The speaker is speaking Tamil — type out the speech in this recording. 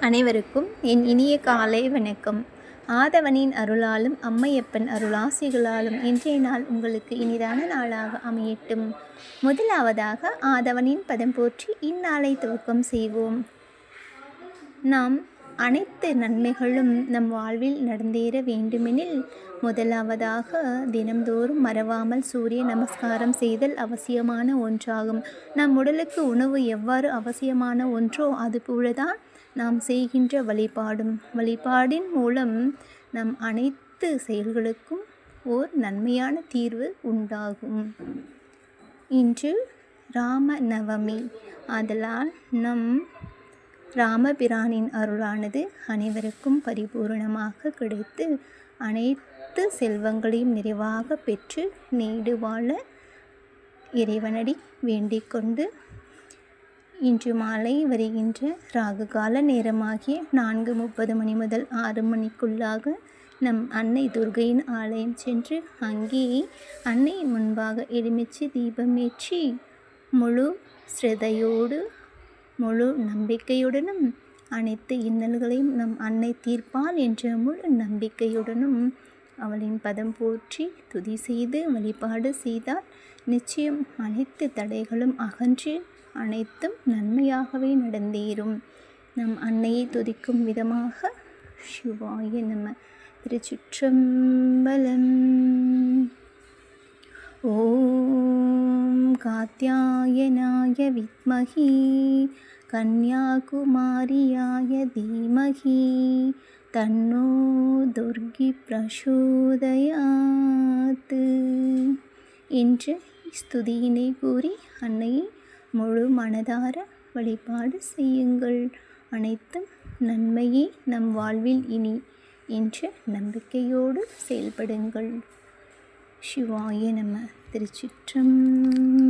அனைவருக்கும் என் இனிய காலை வணக்கம். ஆதவனின் அருளாலும் அம்மையப்பன் அருளாசிகளாலும் இன்றைய நாள் உங்களுக்கு இனிதான நாளாக அமையட்டும். முதலாவதாக ஆதவனின் பதம் போற்றி இந்நாளை துவக்கம் செய்வோம். நாம் அனைத்து நன்மைகளும் நம் வாழ்வில் நடந்தேற வேண்டுமெனில் முதலாவதாக தினம்தோறும் மறவாமல் சூரிய நமஸ்காரம் செய்தல் அவசியமான ஒன்றாகும். நம் உடலுக்கு உணவு எவ்வாறு அவசியமான ஒன்றோ அதுபோலதான் நாம் செய்கின்ற வழிபாடின் மூலம் நம் அனைத்து செயல்களுக்கும் ஓர் நன்மையான தீர்வு உண்டாகும். இன்று ராம நவமி. ஆதலால் நம் ராமபிரானின் அருளானது அனைவருக்கும் பரிபூரணமாக கிடைத்து அனைத்து செல்வங்களையும் நிறைவாக பெற்று நீடு வாழ இறைவனடி வேண்டிக் கொண்டு இன்று மாலை வருகின்ற ராகு கால நேரமாகிய 4:30 மணி முதல் 6 மணிக்குள்ளாக நம் அன்னை துர்க்கையின் ஆலயம் சென்று அங்கே அன்னையின் முன்பாக எலுமிச்சை தீபமேற்றி முழு ஸ்ரத்தையோடு முழு நம்பிக்கையுடனும் அனைத்து இன்னல்களையும் நம் அன்னை தீர்ப்பாள் என்ற முழு நம்பிக்கையுடனும் அவளின் பதம் போற்றி துதி செய்து வழிபாடு செய்தால் நிச்சயம் அனைத்து தடைகளும் அகன்று அனைத்தும் நன்மையாகவே நடந்தேறும். நம் அன்னையை துதிக்கும் விதமாக சிவாய நம. திருச்சிற்றம்பலம். ஓம் காத்யாயனாய வித்மஹி கன்யாகுமாரியாய தீமஹி தன்னோ துர்கி பிரசோதயாத் என்று ஸ்துதியினை கூறி அன்னையை முழு மனதார வழிபாடு செய்யுங்கள். அனைத்தும் நன்மையே நம் வாழ்வில் இனி என்ற நம்பிக்கையோடு செயல்படுங்கள். சிவாய நம. திருச்சிற்றம்பலம்.